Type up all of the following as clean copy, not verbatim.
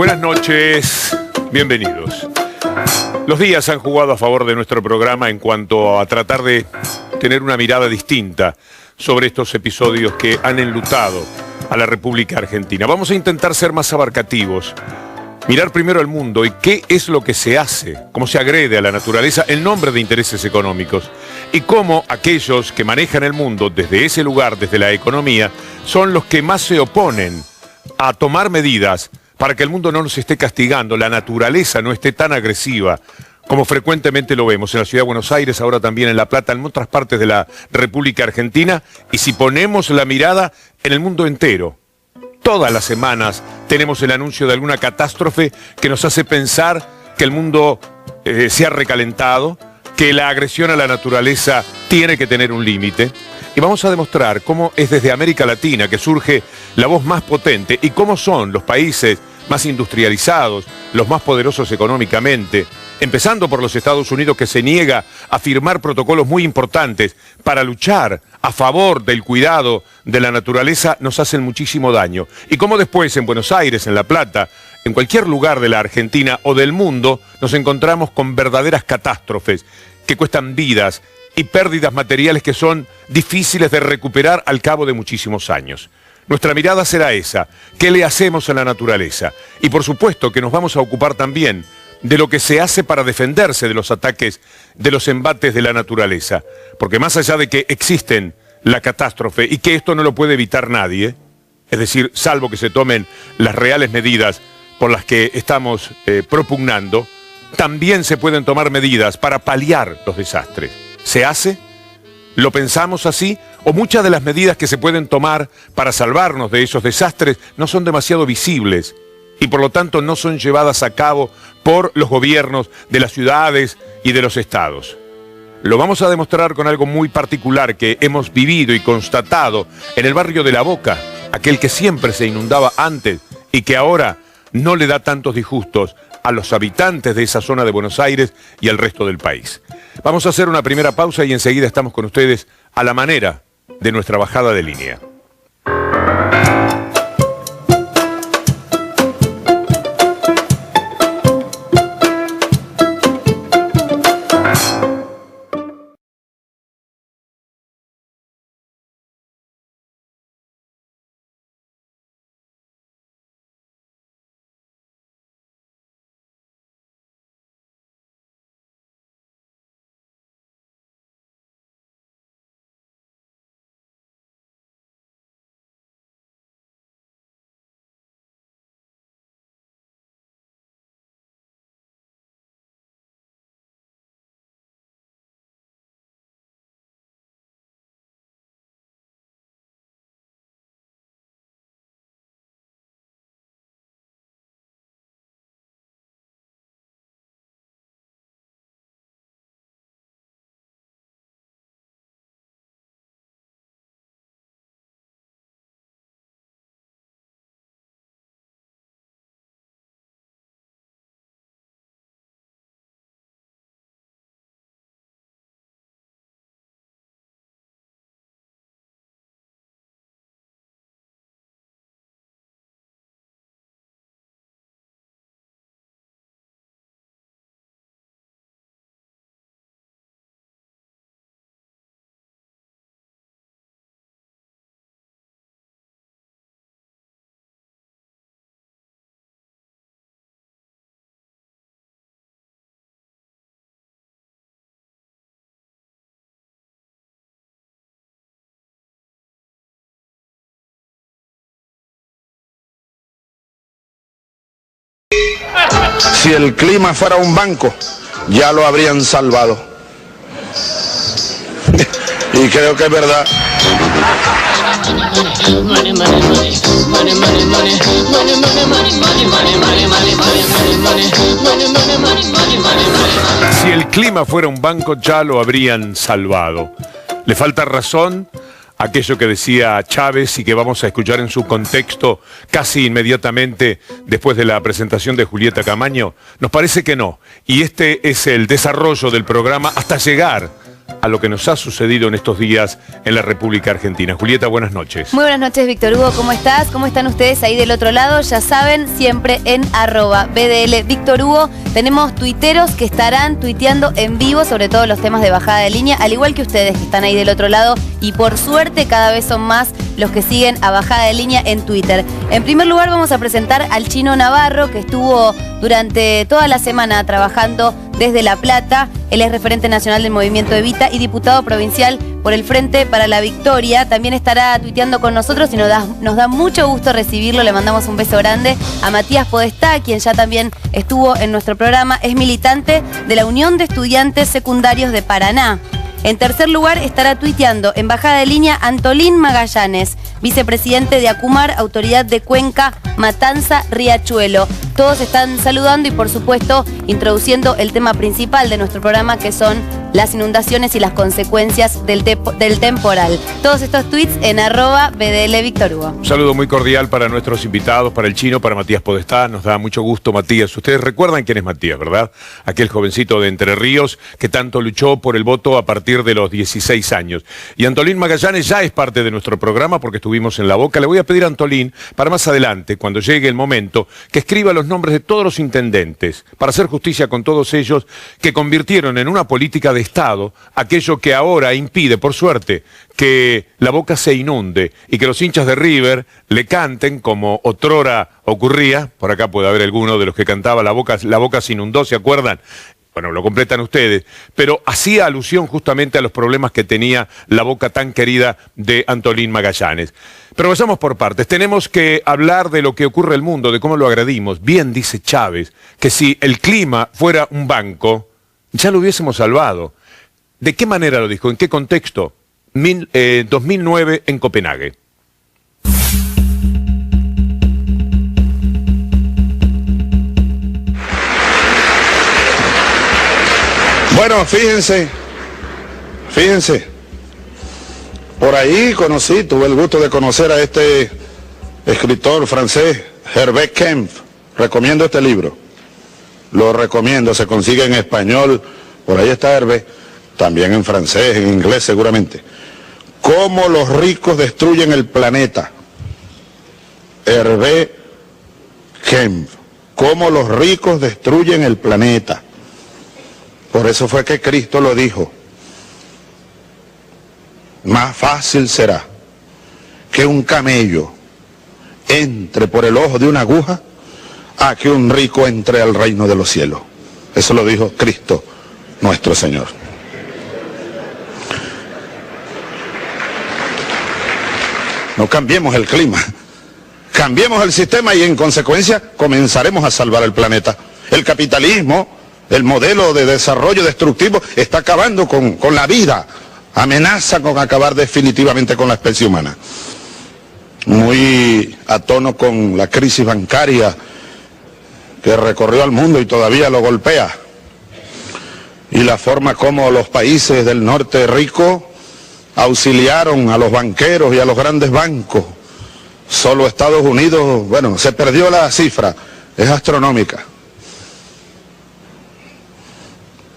Buenas noches, bienvenidos. Los días han jugado a favor de nuestro programa en cuanto a tratar de tener una mirada distinta sobre estos episodios que han enlutado a la República Argentina. Vamos a intentar ser más abarcativos, mirar primero al mundo y qué es lo que se hace, cómo se agrede a la naturaleza en nombre de intereses económicos y cómo aquellos que manejan el mundo desde ese lugar, desde la economía, son los que más se oponen a tomar medidas para que el mundo no nos esté castigando, la naturaleza no esté tan agresiva como frecuentemente lo vemos en la Ciudad de Buenos Aires, ahora también en La Plata, en otras partes de la República Argentina, y si ponemos la mirada en el mundo entero. Todas las semanas tenemos el anuncio de alguna catástrofe que nos hace pensar que el mundo se ha recalentado, que la agresión a la naturaleza tiene que tener un límite. Y vamos a demostrar cómo es desde América Latina que surge la voz más potente y cómo son los países más industrializados, los más poderosos económicamente, empezando por los Estados Unidos, que se niega a firmar protocolos muy importantes para luchar a favor del cuidado de la naturaleza, nos hacen muchísimo daño. Y cómo después en Buenos Aires, en La Plata, en cualquier lugar de la Argentina o del mundo, nos encontramos con verdaderas catástrofes que cuestan vidas y pérdidas materiales que son difíciles de recuperar al cabo de muchísimos años. Nuestra mirada será esa, ¿qué le hacemos a la naturaleza? Y por supuesto que nos vamos a ocupar también de lo que se hace para defenderse de los ataques, de los embates de la naturaleza. Porque más allá de que existen la catástrofe y que esto no lo puede evitar nadie, es decir, salvo que se tomen las reales medidas por las que estamos propugnando, también se pueden tomar medidas para paliar los desastres. ¿Se hace? ¿Lo pensamos así? ¿O muchas de las medidas que se pueden tomar para salvarnos de esos desastres no son demasiado visibles y por lo tanto no son llevadas a cabo por los gobiernos de las ciudades y de los estados? Lo vamos a demostrar con algo muy particular que hemos vivido y constatado en el barrio de La Boca, aquel que siempre se inundaba antes y que ahora no le da tantos disgustos a los habitantes de esa zona de Buenos Aires y al resto del país. Vamos a hacer una primera pausa y enseguida estamos con ustedes a la manera de nuestra bajada de línea. Si el clima fuera un banco, ya lo habrían salvado. Y creo que es verdad. Si el clima fuera un banco, ya lo habrían salvado. Le falta razón aquello que decía Chávez y que vamos a escuchar en su contexto casi inmediatamente después de la presentación de Julieta Camaño. Nos parece que no. Y este es el desarrollo del programa hasta llegar a lo que nos ha sucedido en estos días en la República Argentina. Julieta, buenas noches. Muy buenas noches, Víctor Hugo, ¿cómo estás? ¿Cómo están ustedes ahí del otro lado? Ya saben, siempre en @BDL Víctor Hugo. Tenemos tuiteros que estarán tuiteando en vivo sobre todos los temas de bajada de línea, al igual que ustedes que están ahí del otro lado, y por suerte cada vez son más los que siguen a Bajada de Línea en Twitter. En primer lugar vamos a presentar al Chino Navarro, que estuvo durante toda la semana trabajando desde La Plata. Él es referente nacional del Movimiento Evita y diputado provincial por el Frente para la Victoria. También estará tuiteando con nosotros y nos da mucho gusto recibirlo. Le mandamos un beso grande a Matías Podestá, quien ya también estuvo en nuestro programa. Es militante de la Unión de Estudiantes Secundarios de Paraná. En tercer lugar estará tuiteando en Bajada de Línea Antolín Magallanes, vicepresidente de ACUMAR, Autoridad de Cuenca, Matanza, Riachuelo. Todos están saludando y por supuesto introduciendo el tema principal de nuestro programa, que son las inundaciones y las consecuencias del temporal. Todos estos tweets en @BDL Víctor Hugo. Un saludo muy cordial para nuestros invitados, para el Chino, para Matías Podestá. Nos da mucho gusto, Matías. Ustedes recuerdan quién es Matías, ¿verdad? Aquel jovencito de Entre Ríos que tanto luchó por el voto a partir de los 16 años. Y Antolín Magallanes ya es parte de nuestro programa porque estuvimos en La Boca. Le voy a pedir a Antolín, para más adelante, cuando llegue el momento, que escriba los nombres de todos los intendentes, para hacer justicia con todos ellos que convirtieron en una política de Estado aquello que ahora impide, por suerte, que La Boca se inunde y que los hinchas de River le canten como otrora ocurría. Por acá puede haber alguno de los que cantaba La Boca se inundó, ¿se acuerdan? Bueno, lo completan ustedes, pero hacía alusión justamente a los problemas que tenía La Boca tan querida de Antolín Magallanes. Pero vayamos por partes. Tenemos que hablar de lo que ocurre en el mundo, de cómo lo agredimos. Bien dice Chávez que si el clima fuera un banco, ya lo hubiésemos salvado. ¿De qué manera lo dijo? ¿En qué contexto? 2009 en Copenhague. Bueno, fíjense, por ahí tuve el gusto de conocer a este escritor francés, Herbert Kempf. Recomiendo este libro, lo recomiendo, se consigue en español, por ahí está Herbert, también en francés, en inglés seguramente. Cómo los ricos destruyen el planeta. Herbert Kempf, cómo los ricos destruyen el planeta. Por eso fue que Cristo lo dijo. Más fácil será que un camello entre por el ojo de una aguja a que un rico entre al reino de los cielos. Eso lo dijo Cristo, nuestro Señor. No cambiemos el clima, cambiemos el sistema y en consecuencia comenzaremos a salvar el planeta. El capitalismo, el modelo de desarrollo destructivo, está acabando con la vida, amenaza con acabar definitivamente con la especie humana. Muy a tono con la crisis bancaria que recorrió al mundo y todavía lo golpea, y la forma como los países del norte rico auxiliaron a los banqueros y a los grandes bancos. Solo Estados Unidos, bueno, se perdió la cifra, es astronómica,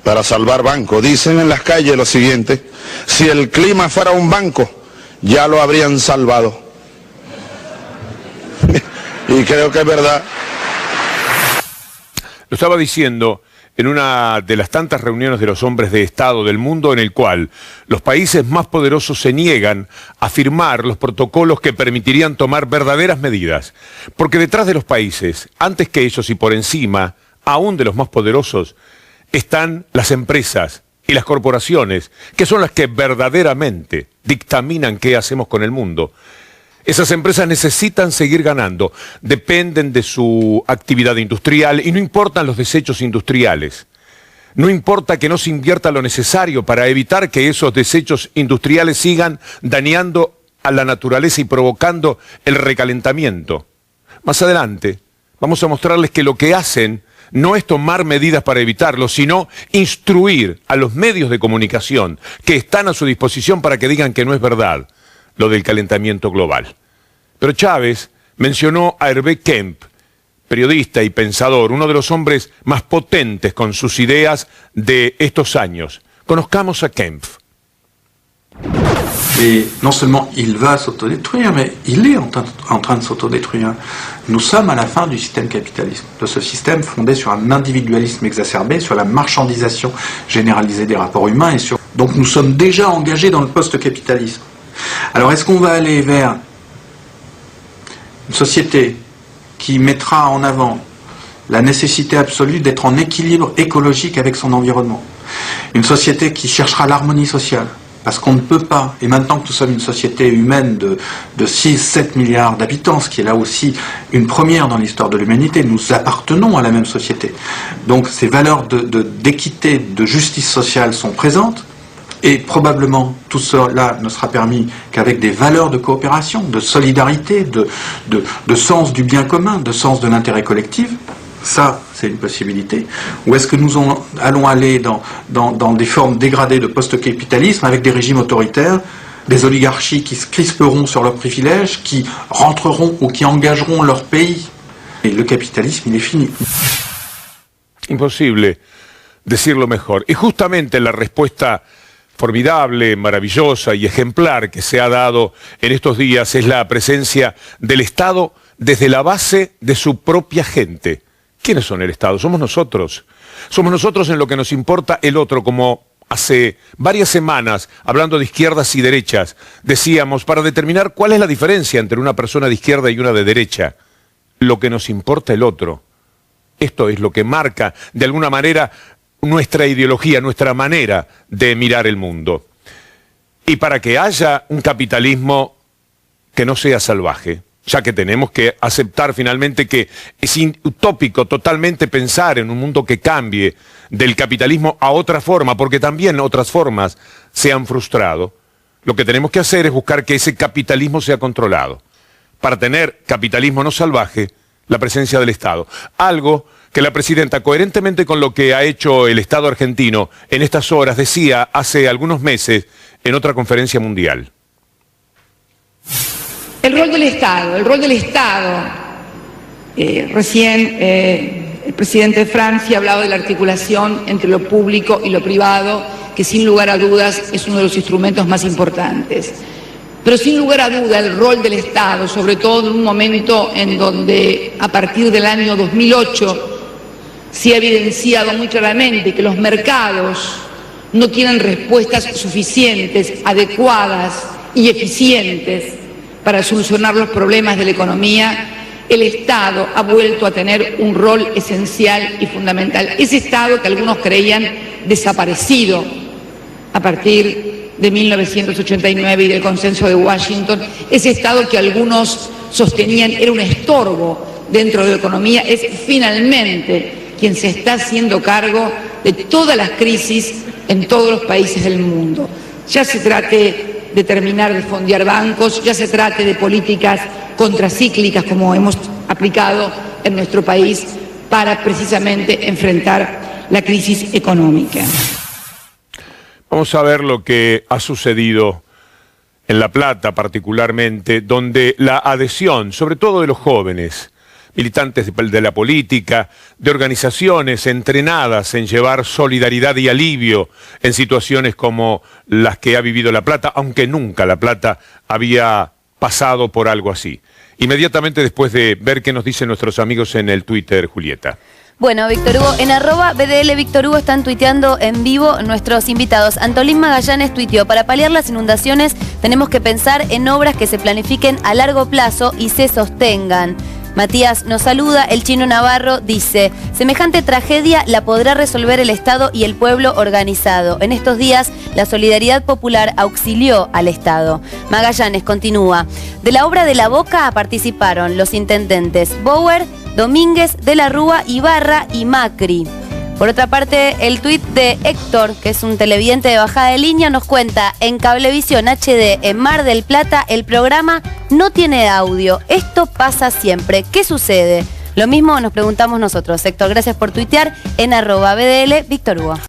para salvar bancos. Dicen en las calles lo siguiente: si el clima fuera un banco, ya lo habrían salvado. Y creo que es verdad. Lo estaba diciendo en una de las tantas reuniones de los hombres de Estado del mundo, en el cual los países más poderosos se niegan a firmar los protocolos que permitirían tomar verdaderas medidas. Porque detrás de los países, antes que ellos y por encima, aún de los más poderosos, están las empresas y las corporaciones, que son las que verdaderamente dictaminan qué hacemos con el mundo. Esas empresas necesitan seguir ganando, dependen de su actividad industrial y no importan los desechos industriales. No importa que no se invierta lo necesario para evitar que esos desechos industriales sigan dañando a la naturaleza y provocando el recalentamiento. Más adelante vamos a mostrarles que lo que hacen no es tomar medidas para evitarlo, sino instruir a los medios de comunicación que están a su disposición para que digan que no es verdad lo del calentamiento global. Pero Chávez mencionó a Herbert Kempf, periodista y pensador, uno de los hombres más potentes con sus ideas de estos años. Conozcamos a Kempf. Et non seulement il va s'autodétruire, mais il est en train de s'autodétruire. Nous sommes à la fin du système capitaliste, de ce système fondé sur un individualisme exacerbé, sur la marchandisation généralisée des rapports humains. Donc nous sommes déjà engagés dans le post-capitalisme. Alors est-ce qu'on va aller vers une société qui mettra en avant la nécessité absolue d'être en équilibre écologique avec son environnement? Une société qui cherchera l'harmonie sociale? Parce qu'on ne peut pas, et maintenant que nous sommes une société humaine de 6-7 milliards d'habitants, ce qui est là aussi une première dans l'histoire de l'humanité, nous appartenons à la même société. Donc ces valeurs d'équité, de justice sociale sont présentes, et probablement tout cela ne sera permis qu'avec des valeurs de coopération, de solidarité, de sens du bien commun, de sens de l'intérêt collectif. Ça, c'est une possibilité. Ou est-ce que nous allons aller dans des formes dégradées de post-capitalisme avec des régimes autoritaires, des oligarchies qui se crisperont sur leurs privilèges, qui rentreront ou qui engageront leur pays? Et le capitalisme, il est fini. Imposible decirlo mejor. Y justamente la respuesta formidable, maravillosa y ejemplar que se ha dado en estos días es la presencia del Estado desde la base de su propia gente. ¿Quiénes son el Estado? Somos nosotros. Somos nosotros en lo que nos importa el otro, como hace varias semanas, hablando de izquierdas y derechas, decíamos, para determinar cuál es la diferencia entre una persona de izquierda y una de derecha, lo que nos importa el otro. Esto es lo que marca, de alguna manera, nuestra ideología, nuestra manera de mirar el mundo. Y para que haya un capitalismo que no sea salvaje, ya que tenemos que aceptar finalmente que es utópico totalmente pensar en un mundo que cambie del capitalismo a otra forma, porque también otras formas se han frustrado. Lo que tenemos que hacer es buscar que ese capitalismo sea controlado. Para tener capitalismo no salvaje, la presencia del Estado. Algo que la presidenta, coherentemente con lo que ha hecho el Estado argentino en estas horas, decía hace algunos meses en otra conferencia mundial. El rol del Estado. Recién el presidente de Francia ha hablado de la articulación entre lo público y lo privado, que sin lugar a dudas es uno de los instrumentos más importantes. Pero sin lugar a duda el rol del Estado, sobre todo en un momento en donde a partir del año 2008 se ha evidenciado muy claramente que los mercados no tienen respuestas suficientes, adecuadas y eficientes para solucionar los problemas de la economía, el Estado ha vuelto a tener un rol esencial y fundamental. Ese Estado que algunos creían desaparecido a partir de 1989 y del Consenso de Washington, ese Estado que algunos sostenían era un estorbo dentro de la economía, es finalmente quien se está haciendo cargo de todas las crisis en todos los países del mundo. Ya se trate de terminar de fondear bancos, ya se trate de políticas contracíclicas como hemos aplicado en nuestro país para precisamente enfrentar la crisis económica. Vamos a ver lo que ha sucedido en La Plata particularmente, donde la adhesión, sobre todo de los jóvenes, militantes de la política, de organizaciones entrenadas en llevar solidaridad y alivio en situaciones como las que ha vivido La Plata, aunque nunca La Plata había pasado por algo así. Inmediatamente después de ver qué nos dicen nuestros amigos en el Twitter, Julieta. Bueno, Víctor Hugo, en @BDL Víctor Hugo están tuiteando en vivo nuestros invitados. Antolín Magallanes tuiteó: para paliar las inundaciones tenemos que pensar en obras que se planifiquen a largo plazo y se sostengan. Matías nos saluda, el Chino Navarro dice: semejante tragedia la podrá resolver el Estado y el pueblo organizado. En estos días la solidaridad popular auxilió al Estado. Magallanes continúa: de la obra de La Boca participaron los intendentes Bauer, Domínguez, De la Rúa, Ibarra y Macri. Por otra parte, el tuit de Héctor, que es un televidente de bajada de línea, nos cuenta: en Cablevisión HD en Mar del Plata el programa no tiene audio. Esto pasa siempre. ¿Qué sucede? Lo mismo nos preguntamos nosotros. Héctor, gracias por tuitear en @BDL Víctor Hugo.